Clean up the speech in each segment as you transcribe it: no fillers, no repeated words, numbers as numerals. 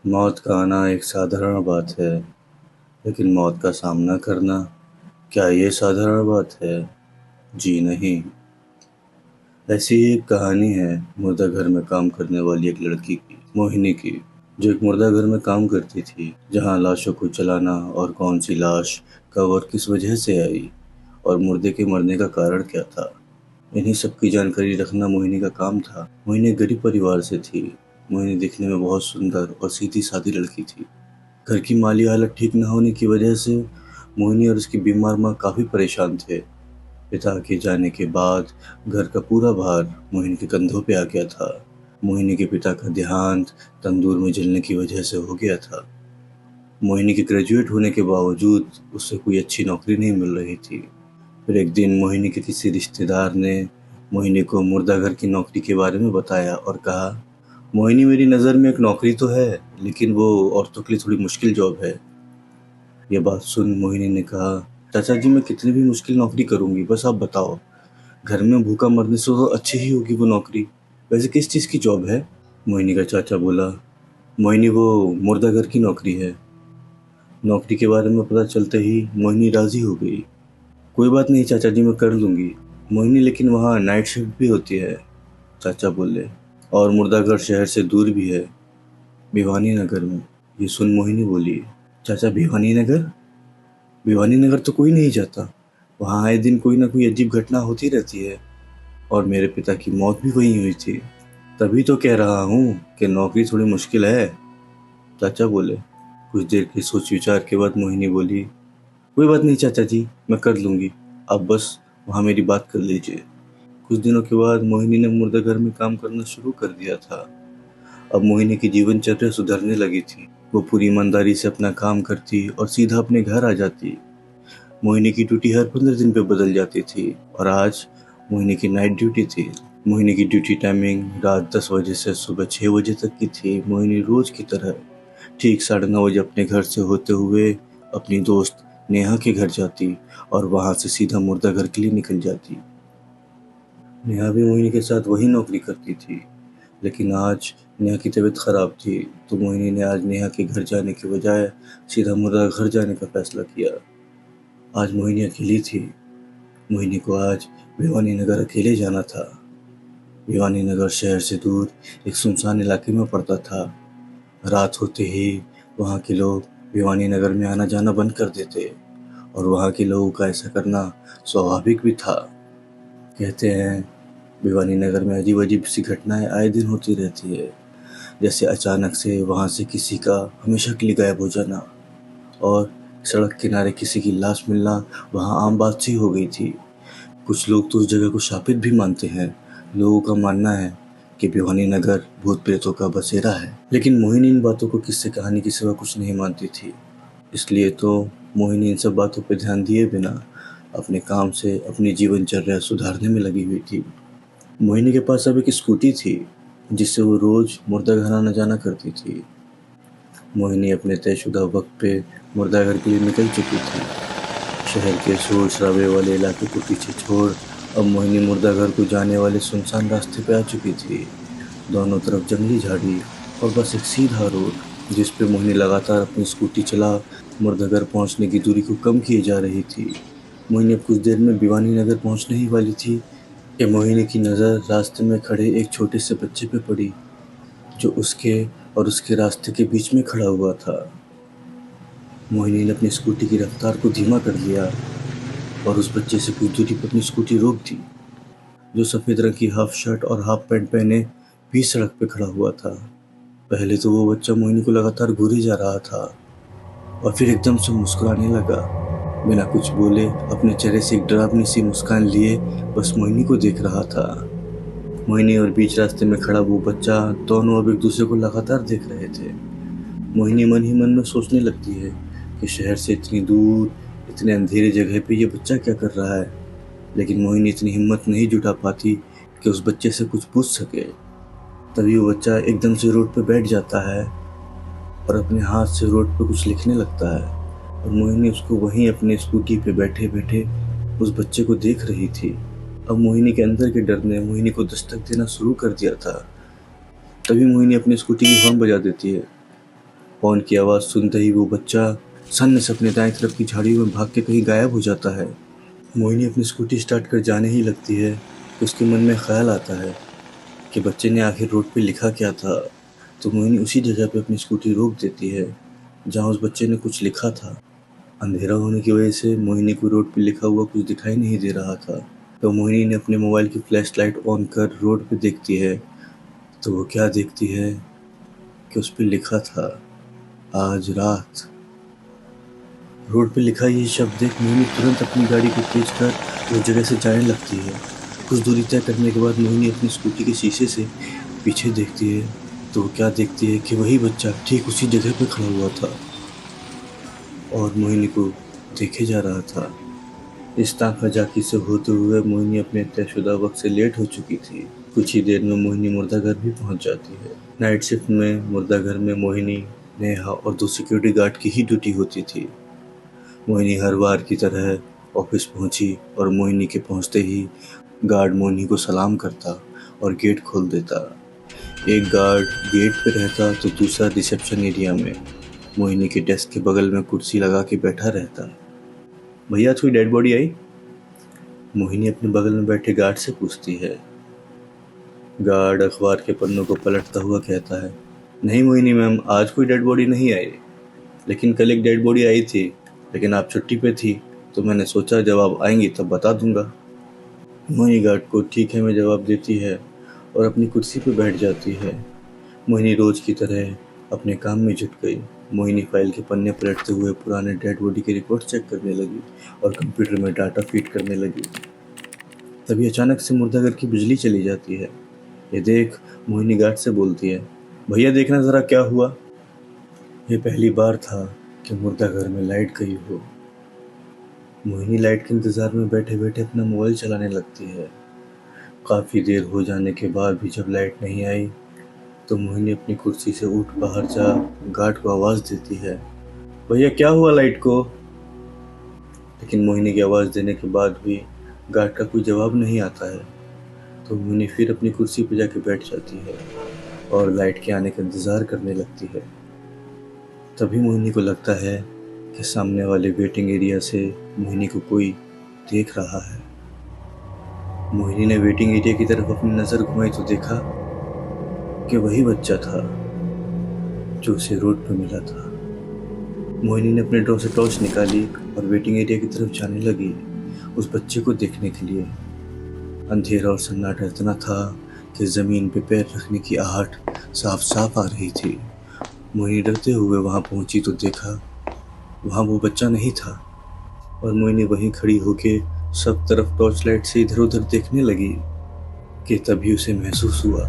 मौत का आना एक साधारण बात है, लेकिन मौत का सामना करना, क्या ये साधारण बात है? जी नहीं। ऐसी ही एक कहानी है मुर्दा घर में काम करने वाली एक लड़की की, मोहिनी की, जो एक मुर्दा घर में काम करती थी, जहां लाशों को जलाना और कौन सी लाश कब और किस वजह से आई और मुर्दे के मरने का कारण क्या था, इन्हीं सब की जानकारी रखना मोहिनी का काम था। मोहिनी एक गरीब परिवार से थी। मोहिनी दिखने में बहुत सुंदर और सीधी सादी लड़की थी। घर की माली हालत ठीक न होने की वजह से मोहिनी और उसकी बीमार माँ काफ़ी परेशान थे। पिता के जाने के बाद घर का पूरा भार मोहिनी के कंधों पे आ गया था। मोहिनी के पिता का देहांत तंदूर में जलने की वजह से हो गया था। मोहिनी के ग्रेजुएट होने के बावजूद उसे कोई अच्छी नौकरी नहीं मिल रही थी। फिर एक दिन मोहिनी के किसी रिश्तेदार ने मोहिनी को मुर्दा घर की नौकरी के बारे में बताया और कहा, मोहिनी, मेरी नज़र में एक नौकरी तो है, लेकिन वो औरतों के लिए थोड़ी मुश्किल जॉब है। यह बात सुन मोहिनी ने कहा, चाचा जी, मैं कितनी भी मुश्किल नौकरी करूंगी, बस आप बताओ। घर में भूखा मरने से तो अच्छी ही होगी वो नौकरी। वैसे किस चीज़ की जॉब है? मोहिनी का चाचा बोला, मोहिनी, वो मुर्दा घर की नौकरी है। नौकरी के बारे में पता चलते ही मोहिनी राजी हो गई। कोई बात नहीं चाचा जी, मैं कर लूँगी। मोहिनी, लेकिन वहाँ नाइट शिफ्ट भी होती है, चाचा बोले, और मुर्दाघर शहर से दूर भी है, भिवानी नगर में। ये सुन मोहिनी बोली, चाचा, भिवानी नगर? भिवानी नगर तो कोई नहीं जाता। वहाँ आए दिन कोई ना कोई अजीब घटना होती रहती है, और मेरे पिता की मौत भी वहीं हुई थी। तभी तो कह रहा हूँ कि नौकरी थोड़ी मुश्किल है, चाचा बोले। कुछ देर के सोच विचार के बाद मोहिनी बोली, कोई बात नहीं चाचा जी, मैं कर लूँगी, आप बस वहाँ मेरी बात कर लीजिए। कुछ दिनों के बाद मोहिनी ने मुर्दा घर में काम करना शुरू कर दिया था। अब मोहिनी की जीवनचर्या सुधरने लगी थी। वो पूरी ईमानदारी से अपना काम करती और सीधा अपने घर आ जाती। मोहिनी की ड्यूटी हर 15 दिन पे बदल जाती थी और आज मोहिनी की नाइट ड्यूटी थी। मोहिनी की ड्यूटी टाइमिंग रात 10 बजे से सुबह 6 बजे तक की थी। मोहिनी रोज की तरह ठीक 9:30 बजे अपने घर से होते हुए अपनी दोस्त नेहा के घर जाती और वहां से सीधा मुर्दा घर के लिए निकल जाती। नेहा भी मोहिनी के साथ वही नौकरी करती थी, लेकिन आज नेहा की तबीयत खराब थी, तो मोहिनी ने आज नेहा के घर जाने के बजाय सीधा मुर्दा घर जाने का फैसला किया। आज मोहिनी अकेली थी। मोहिनी को आज भिवानी नगर अकेले जाना था। भिवानी नगर शहर से दूर एक सुनसान इलाके में पड़ता था। रात होते ही वहाँ के लोग भिवानी नगर में आना जाना बंद कर देते और वहाँ के लोगों का ऐसा करना स्वाभाविक भी था। कहते हैं भिवानी नगर में अजीब अजीब सी घटनाएं आए दिन होती रहती है, जैसे अचानक से वहाँ से किसी का हमेशा के लिए गायब हो जाना और सड़क किनारे किसी की लाश मिलना वहाँ आम बात सी हो गई थी। कुछ लोग तो उस जगह को शापित भी मानते हैं। लोगों का मानना है कि भिवानी नगर भूत प्रेतों का बसेरा है। लेकिन मोहिनी इन बातों को किस्से कहानी के सिवा कुछ नहीं मानती थी, इसलिए तो मोहिनी इन सब बातों पर ध्यान दिए बिना अपने काम से अपनी जीवनचर्या सुधारने में लगी हुई थी। मोहिनी के पास अब एक स्कूटी थी, जिससे वो रोज मुर्दा घर आना जाना करती थी। मोहिनी अपने तयशुदा वक्त पे मुर्दा घर के लिए निकल चुकी थी। शहर के शोर शराबे वाले इलाके को पीछे छोड़ अब मोहिनी मुर्दा घर को जाने वाले सुनसान रास्ते पे आ चुकी थी। दोनों तरफ जंगली झाड़ी और बस एक सीधा रोड, जिस पे मोहिनी लगातार अपनी स्कूटी चला मुर्दा घर पहुंचने की दूरी को कम किए जा रही थी। मोहिनी अब कुछ देर में भिवानी नगर पहुंचने ही वाली थी कि मोहिनी की नज़र रास्ते में खड़े एक छोटे से बच्चे पे पड़ी, जो उसके और उसके रास्ते के बीच में खड़ा हुआ था। मोहिनी ने अपनी स्कूटी की रफ्तार को धीमा कर दिया और उस बच्चे से कुछ दूरी पर अपनी स्कूटी रोक दी, जो सफ़ेद रंग की हाफ शर्ट और हाफ पैंट पहने बीच सड़क पे खड़ा हुआ था। पहले तो वो बच्चा मोहिनी को लगातार घूरे जा रहा था और फिर एकदम से मुस्कुराने लगा। बिना कुछ बोले अपने चेहरे से एक डरावनी सी मुस्कान लिए बस मोहिनी को देख रहा था। मोहिनी और बीच रास्ते में खड़ा वो बच्चा दोनों अब एक दूसरे को लगातार देख रहे थे। मोहिनी मन ही मन में सोचने लगती है कि शहर से इतनी दूर इतने अंधेरे जगह पे ये बच्चा क्या कर रहा है, लेकिन मोहिनी इतनी हिम्मत नहीं जुटा पाती कि उस बच्चे से कुछ पूछ सके। तभी वो बच्चा एकदम से रोड पे बैठ जाता है और अपने हाथ से रोड पे कुछ लिखने लगता है और मोहिनी उसको वहीं अपने स्कूटी पे बैठे बैठे उस बच्चे को देख रही थी। अब मोहिनी के अंदर के डर ने मोहिनी को दस्तक देना शुरू कर दिया था। तभी मोहिनी अपनी स्कूटी की हॉर्न बजा देती है। हॉर्न की आवाज़ सुनते ही वो बच्चा सन्न से अपने दाएं तरफ की झाड़ियों में भाग के कहीं गायब हो जाता है। मोहिनी अपनी स्कूटी स्टार्ट कर जाने ही लगती है कि उसके मन में ख्याल आता है कि बच्चे ने आखिर रोड पे लिखा क्या था। तो मोहिनी उसी जगह पे अपनी स्कूटी रोक देती है जहाँ उस बच्चे ने कुछ लिखा था। अंधेरा होने की वजह से मोहिनी को रोड पे लिखा हुआ कुछ दिखाई नहीं दे रहा था। तो मोहिनी ने अपने मोबाइल की फ्लैश लाइट ऑन कर रोड पे देखती है तो वो क्या देखती है कि उस पे लिखा था आज रात। रोड पे लिखा ये शब्द देख मोहिनी तुरंत अपनी गाड़ी को तेज कर उस जगह से जाने लगती है। कुछ दूरी तय करने के बाद मोहिनी अपनी स्कूटी के शीशे से पीछे देखती है तो वो क्या देखती है कि वही बच्चा ठीक उसी जगह पे खड़ा हुआ था और मोहिनी को देखे जा रहा था। इस ताकाजाकी से होते हुए मोहिनी अपने तयशुदा वक्त से लेट हो चुकी थी। कुछ ही देर में मोहिनी मुर्दाघर भी पहुंच जाती है। नाइट शिफ्ट में मुर्दाघर में मोहिनी, नेहा और 2 सिक्योरिटी गार्ड की ही ड्यूटी होती थी। मोहिनी हर बार की तरह ऑफिस पहुंची और मोहिनी के पहुंचते ही गार्ड मोहिनी को सलाम करता और गेट खोल देता। एक गार्ड गेट पे रहता तो दूसरा रिसेप्शन एरिया में मोहिनी के डेस्क के बगल में कुर्सी लगा के बैठा रहता। भैया कोई डेड बॉडी आई? मोहिनी अपने बगल में बैठे गार्ड से पूछती है। गार्ड अखबार के पन्नों को पलटता हुआ कहता है, नहीं मोहिनी मैम, आज कोई डेड बॉडी नहीं आई, लेकिन कल एक डेड बॉडी आई थी, लेकिन आप छुट्टी पे थी तो मैंने सोचा जब आप आएंगी तब बता दूंगा। मोहिनी गार्ड को ठीक है में जवाब देती है और अपनी कुर्सी पर बैठ जाती है। मोहिनी रोज की तरह अपने काम में जुट गई। मोहिनी फाइल के पन्ने पलटते हुए पुराने डेड बॉडी के रिकॉर्ड चेक करने लगी और कंप्यूटर में डाटा फीड करने लगी। तभी अचानक से मुर्दाघर की बिजली चली जाती है। ये देख मोहिनी गार्ड से बोलती है, भैया देखना ज़रा क्या हुआ। ये पहली बार था कि मुर्दाघर में लाइट गई हो। मोहिनी लाइट के इंतज़ार में बैठे बैठे अपना मोबाइल चलाने लगती है। काफ़ी देर हो जाने के बाद भी जब लाइट नहीं आई तो मोहिनी अपनी कुर्सी से उठ बाहर जा गार्ड को आवाज़ देती है, भैया क्या हुआ लाइट को। लेकिन मोहिनी की आवाज़ देने के बाद भी गार्ड का कोई जवाब नहीं आता है। तो मोहिनी फिर अपनी कुर्सी पर जाके बैठ जाती है और लाइट के आने का इंतज़ार करने लगती है। तभी मोहिनी को लगता है कि सामने वाले वेटिंग एरिया से मोहिनी को कोई देख रहा है। मोहिनी ने वेटिंग एरिया की तरफ अपनी नज़र घुमाई तो देखा कि वही बच्चा था जो उसे रोड पर मिला था। मोहिनी ने अपने ड्रॉर से टॉर्च निकाली और वेटिंग एरिया की तरफ जाने लगी उस बच्चे को देखने के लिए। अंधेरा और सन्नाटा इतना था कि ज़मीन पे पैर रखने की आहट साफ साफ आ रही थी। मोहिनी डरते हुए वहाँ पहुँची तो देखा वहाँ वो बच्चा नहीं था और मोहिनी वहीं खड़ी होके सब तरफ टॉर्च लाइट से इधर उधर देखने लगी कि तभी उसे महसूस हुआ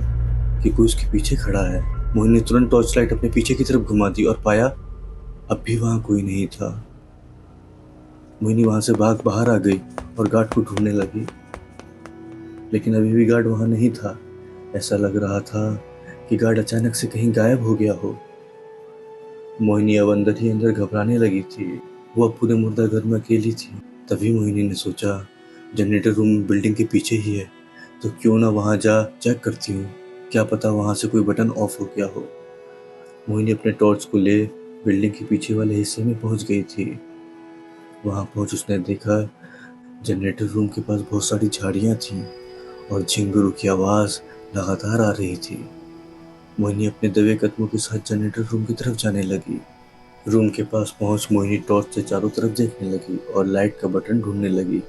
कि कोई उसके पीछे खड़ा है। मोहिनी तुरंत टॉर्च लाइट अपने पीछे की तरफ घुमा दी और पाया अब भी वहाँ कोई नहीं था। मोहिनी वहाँ से भाग बाहर आ गई और गार्ड को ढूंढने लगी, लेकिन अभी भी गार्ड वहाँ नहीं था। ऐसा लग रहा था कि गार्ड अचानक से कहीं गायब हो गया हो। मोहिनी अब अंदर ही अंदर घबराने लगी थी। वो अब पूरे मुर्दाघर में अकेली थी। तभी मोहिनी ने सोचा जनरेटर रूम बिल्डिंग के पीछे ही है तो क्यों ना वहाँ जा चेक करती हूँ, क्या पता वहाँ से कोई बटन ऑफ हो गया हो। मोहिनी अपने टॉर्च को ले बिल्डिंग के पीछे वाले हिस्से में पहुँच गई थी। वहाँ पहुँच उसने देखा जनरेटर रूम के पास बहुत सारी झाड़ियाँ थीं और झिंगुरों की आवाज़ लगातार आ रही थी। मोहिनी अपने दबे कदमों के साथ जनरेटर रूम की तरफ जाने लगी। रूम के पास पहुँच मोहिनी टॉर्च से चारों तरफ देखने लगी और लाइट का बटन ढूंढने लगी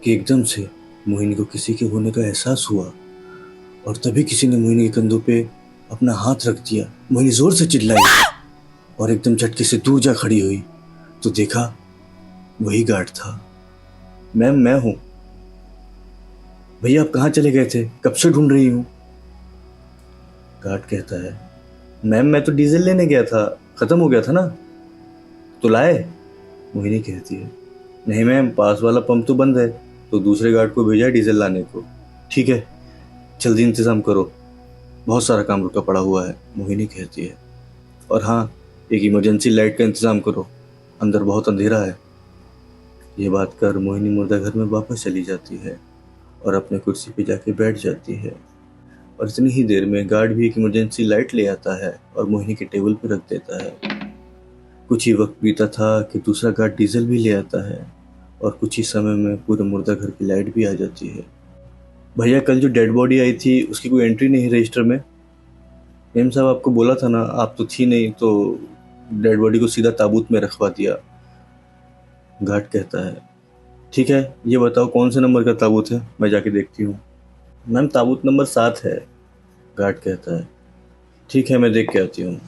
कि एकदम से मोहिनी को किसी के होने का एहसास हुआ और तभी किसी ने मोहिनी के कंधों पे अपना हाथ रख दिया। मोहिनी जोर से चिल्लाई और एकदम झटके से दूर जा खड़ी हुई तो देखा वही गार्ड था। मैम मैं हूँ। भैया आप कहाँ चले गए थे, कब से ढूंढ रही हूँ। गार्ड कहता है, मैम मैं तो डीजल लेने गया था, खत्म हो गया था ना, तो लाए। मोहिनी कहती है, नहीं मैम पास वाला पंप तो बंद है तो दूसरे गार्ड को भेजा है डीजल लाने को। ठीक है जल्दी इंतज़ाम करो, बहुत सारा काम रुका पड़ा हुआ है। मोहिनी कहती है, और हाँ एक इमरजेंसी लाइट का इंतज़ाम करो, अंदर बहुत अंधेरा है। ये बात कर मोहिनी मुर्दाघर में वापस चली जाती है और अपने कुर्सी पे जाके बैठ जाती है। और इतनी ही देर में गार्ड भी एक इमरजेंसी लाइट ले आता है और मोहिनी के टेबल पे रख देता है। कुछ ही वक्त बीता था कि दूसरा गार्ड डीजल भी ले आता है और कुछ ही समय में पूरे मुर्दा घर की लाइट भी आ जाती है। भैया, कल जो डेड बॉडी आई थी उसकी कोई एंट्री नहीं रजिस्टर में। मेम साहब, आपको बोला था ना, आप तो थी नहीं, तो डेड बॉडी को सीधा ताबूत में रखवा दिया। गार्ड कहता है, ठीक है, ये बताओ कौन से नंबर का ताबूत है, मैं जाके देखती हूँ। मैम, ताबूत नंबर 7 है। गार्ड कहता है, ठीक है, मैं देख के आती हूँ।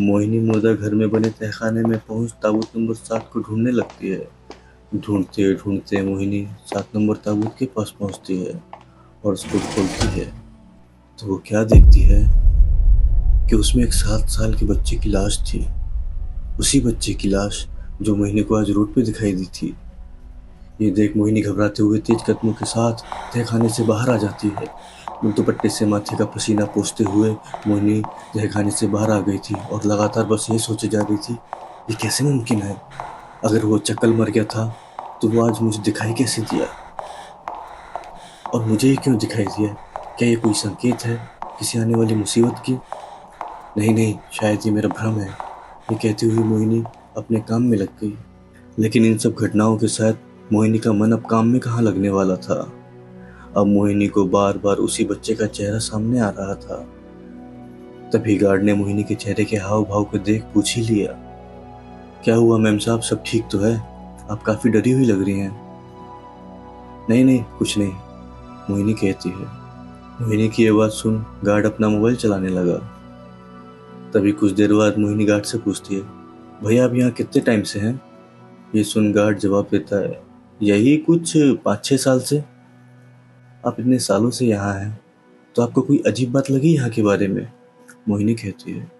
मोहिनी मुर्दा घर में बने तहखाने में पहुंच ताबूत नंबर 7 को ढूंढने लगती है। ढूंढते ढूंढते मोहिनी 7 नंबर ताबूत के पास पहुंचती है और उसको खोलती है तो वो क्या देखती है कि उसमें एक 7 साल के बच्चे की लाश थी। उसी बच्चे की लाश जो मोहिनी को आज रोड पे दिखाई दी थी। ये देख मोहिनी घबराते हुए तेज कदमों के साथ तहखाने से बाहर आ जाती है। दुपट्टे से माथे का पसीना पोंछते हुए मोहिनी तहखाने से बाहर आ गई थी और लगातार बस ये सोचे जा रही थी, ये कैसे मुमकिन है? अगर वो चक्कल मर गया था तो वो आज मुझे दिखाई कैसे दिया, और मुझे ही क्यों दिखाई दिया? क्या ये कोई संकेत है किसी आने वाली मुसीबत की? नहीं नहीं, शायद ये मेरा भ्रम है। ये कहती हुई मोहिनी अपने काम में लग गई। लेकिन इन सब घटनाओं के साथ मोहिनी का मन अब काम में कहाँ लगने वाला था। अब मोहिनी को बार बार उसी बच्चे का चेहरा सामने आ रहा था। तभी गार्ड ने मोहिनी के चेहरे के हाव भाव को देख पूछ ही लिया, क्या हुआ मैम साहब, सब ठीक तो है? आप काफी डरी हुई लग रही हैं। नहीं नहीं, कुछ नहीं, मोहिनी कहती है। मोहिनी की ये बात सुन गार्ड अपना मोबाइल चलाने लगा। तभी कुछ देर बाद मोहिनी गार्ड से पूछती है, भैया आप यहाँ कितने टाइम से हैं? ये सुन गार्ड जवाब देता है, यही कुछ 5-6 साल से। आप इतने सालों से यहाँ हैं तो आपको कोई अजीब बात लगी यहाँ के बारे में? मोहिनी कहती है।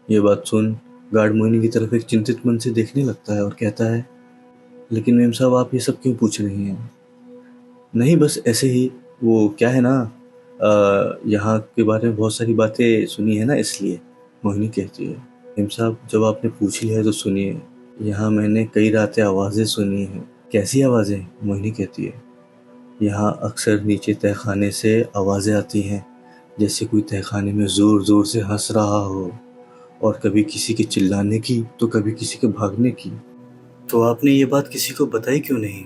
ये बात सुन गार्ड मोहिनी की तरफ एक चिंतित मन से देखने लगता है और कहता है, लेकिन मैम साहब आप ये सब क्यों पूछ रही हैं? नहीं, बस ऐसे ही, वो क्या है ना, यहाँ के बारे में बहुत सारी बातें सुनी है ना, इसलिए। मोहिनी कहती है। मैम साहब, जब आपने पूछ लिया है तो सुनिए। यहाँ मैंने कई रातें आवाज़ें सुनी हैं। कैसी आवाज़ें? मोहिनी कहती है। यहाँ अक्सर नीचे तहखाने से आवाज़ें आती हैं, जैसे कोई तहखाने में ज़ोर ज़ोर से हंस रहा हो, और कभी किसी के चिल्लाने की तो कभी किसी के भागने की। तो आपने ये बात किसी को बताई क्यों नहीं?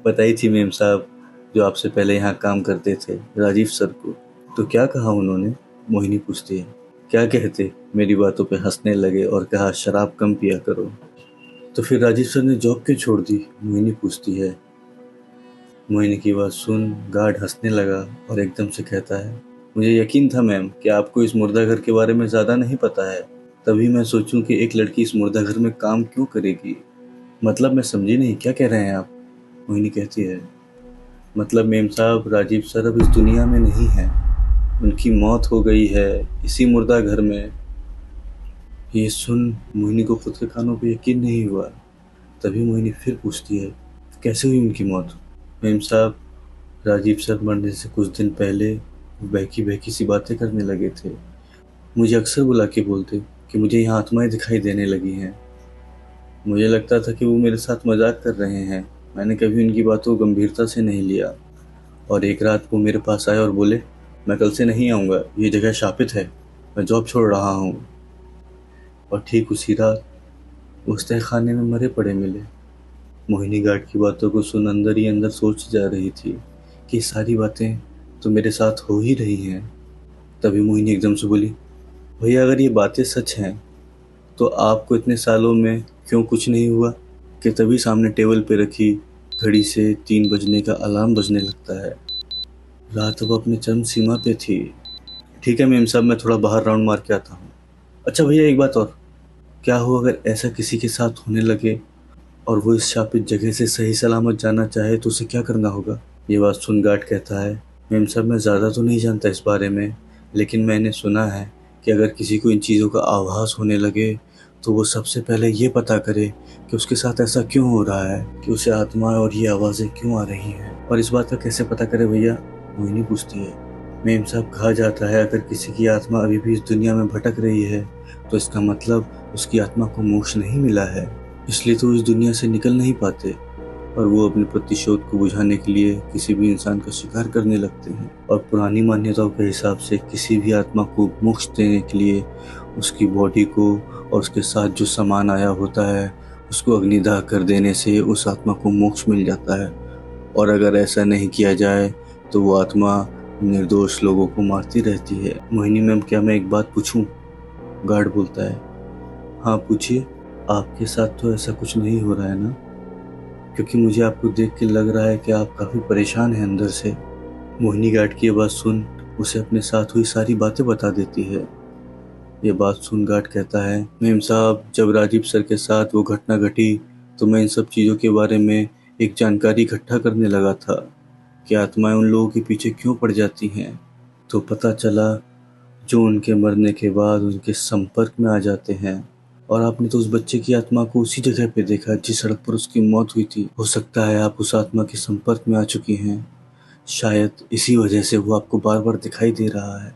बताई थी मैम साहब, जो आपसे पहले यहाँ काम करते थे, राजीव सर को। तो क्या कहा उन्होंने? मोहिनी पूछती है। क्या कहते? मेरी बातों पे हंसने लगे और कहा, शराब कम पिया करो। तो फिर राजीव सर ने जॉब क्यों छोड़ दी? मोहिनी पूछती है। मोहिनी की बात सुन गार्ड हंसने लगा और एकदम से कहता है, मुझे यकीन था मैम कि आपको इस मुर्दा घर के बारे में ज़्यादा नहीं पता है, तभी मैं सोचूं कि एक लड़की इस मुर्दा घर में काम क्यों करेगी। मतलब मैं समझी नहीं, क्या कह रहे हैं आप? मोहिनी कहती है, मतलब मेम साहब, राजीव सर अब इस दुनिया में नहीं है, उनकी मौत हो गई है इसी मुर्दा घर में। ये सुन मोहिनी को खुद के कानों पे यकीन नहीं हुआ। तभी मोहिनी फिर पूछती है, कैसे हुई उनकी मौत? मेम साहब, राजीव सर मरने से कुछ दिन पहले बहकी बहकी सी बातें करने लगे थे। मुझे अक्सर बुला के बोलते कि मुझे यहाँ आत्माएं दिखाई देने लगी हैं। मुझे लगता था कि वो मेरे साथ मजाक कर रहे हैं। मैंने कभी उनकी बातों को गंभीरता से नहीं लिया, और एक रात वो मेरे पास आए और बोले, मैं कल से नहीं आऊँगा, ये जगह शापित है, मैं जॉब छोड़ रहा हूँ। और ठीक उसी रात उस तहखाने में मरे पड़े मिले। मोहिनी गार्ड की बातों को सुन अंदर ही अंदर सोच जा रही थी कि सारी बातें तो मेरे साथ हो ही रही हैं। तभी मोहिनी एकदम से बोली, भैया अगर ये बातें सच हैं तो आपको इतने सालों में क्यों कुछ नहीं हुआ? कि तभी सामने टेबल पे रखी घड़ी से 3 बजने का अलार्म बजने लगता है। रात अब अपने चरम सीमा पे थी। ठीक है मेम साहब, मैं थोड़ा बाहर राउंड मार के आता हूँ। अच्छा भैया, एक बात और, क्या हो अगर ऐसा किसी के साथ होने लगे और वो इस शापित जगह से सही सलामत जाना चाहे तो उसे क्या करना होगा? ये बात सुन गार्ड कहता है, मेम साहब मैं ज़्यादा तो नहीं जानता इस बारे में, लेकिन मैंने सुना है कि अगर किसी को इन चीज़ों का आभास होने लगे तो वो सबसे पहले ये पता करे कि उसके साथ ऐसा क्यों हो रहा है, कि उसे आत्माएं और ये आवाज़ें क्यों आ रही हैं। और इस बात का कैसे पता करे भैया? मोहिनी पूछती है। मेम साहब, कहा जाता है अगर किसी की आत्मा अभी भी इस दुनिया में भटक रही है तो इसका मतलब उसकी आत्मा को मोक्ष नहीं मिला है, इसलिए तो इस दुनिया से निकल नहीं पाते। और वो अपने प्रतिशोध को बुझाने के लिए किसी भी इंसान का शिकार करने लगते हैं। और पुरानी मान्यताओं के हिसाब से किसी भी आत्मा को मोक्ष देने के लिए उसकी बॉडी को और उसके साथ जो सामान आया होता है उसको अग्निदाह कर देने से उस आत्मा को मोक्ष मिल जाता है। और अगर ऐसा नहीं किया जाए तो वो आत्मा निर्दोष लोगों को मारती रहती है। मोहिनी मैम, क्या मैं एक बात पूछूं? गार्ड बोलता है, हाँ पूछिए। आपके साथ तो ऐसा कुछ नहीं हो रहा है ना? क्योंकि मुझे आपको देख के लग रहा है कि आप काफ़ी परेशान हैं अंदर से। मोहिनी गार्ड की ये बात सुन उसे अपने साथ हुई सारी बातें बता देती है। ये बात सुन गार्ड कहता है, मेम साहब, जब राजीव सर के साथ वो घटना घटी तो मैं इन सब चीज़ों के बारे में एक जानकारी इकट्ठा करने लगा था कि आत्माएं उन लोगों के पीछे क्यों पड़ जाती हैं। तो पता चला जो उनके मरने के बाद उनके संपर्क में आ जाते हैं। और आपने तो उस बच्चे की आत्मा को उसी जगह पे देखा जिस सड़क पर उसकी मौत हुई थी। हो सकता है आप उस आत्मा के संपर्क में आ चुकी हैं। शायद इसी वजह से वो आपको बार बार दिखाई दे रहा है।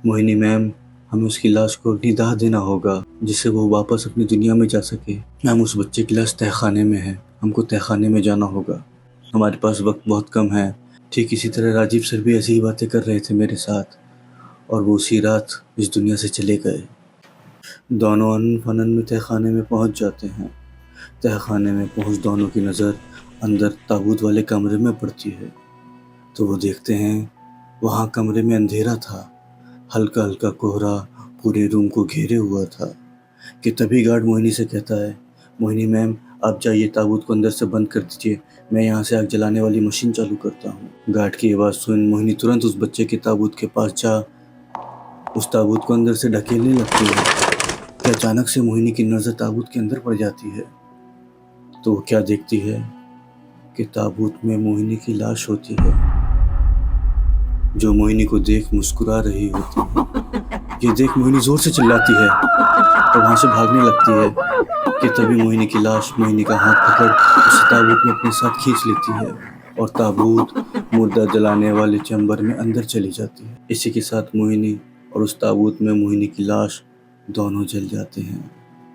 मोहिनी मैम, हमें उसकी लाश को अग्निदाह देना होगा जिससे वो वापस अपनी दुनिया में जा सके। मैम, उस बच्चे की लाश तहखाने में है, हमको तहखाने में जाना होगा। हमारे पास वक्त बहुत कम है। ठीक इसी तरह राजीव सर भी ऐसी ही बातें कर रहे थे मेरे साथ और वो उसी रात इस दुनिया से चले गए। दोनों अनन फनन में तहखाने में पहुंच जाते हैं। तहखाने में पहुंच दोनों की नज़र अंदर ताबूत वाले कमरे में पड़ती है तो वो देखते हैं वहाँ कमरे में अंधेरा था। हल्का हल्का कोहरा पूरे रूम को घेरे हुआ था कि तभी गार्ड मोहिनी से कहता है, मोहिनी मैम, आप जाइए, ताबूत को अंदर से बंद कर दीजिए, मैं यहाँ से आग जलाने वाली मशीन चालू करता हूँ। गार्ड की आवाज़ सुन मोहिनी तुरंत उस बच्चे के ताबूत के पास जा उस ताबूत को अंदर से ढकेलने लगती है कि अचानक से मोहिनी की नज़र ताबूत के अंदर पड़ जाती है तो वो क्या देखती है कि ताबूत में मोहिनी की लाश होती है जो मोहिनी को देख मुस्कुरा रही होती है। ये देख मोहिनी जोर से चिल्लाती है और वहाँ से भागने लगती है कि तभी मोहिनी की लाश मोहिनी का हाथ पकड़ उसे ताबूत में अपने साथ खींच लेती है और ताबूत मुर्दा जलाने वाले चैम्बर में अंदर चली जाती है। इसी के साथ मोहिनी और उस ताबूत में मोहिनी की लाश दोनों जल जाते हैं।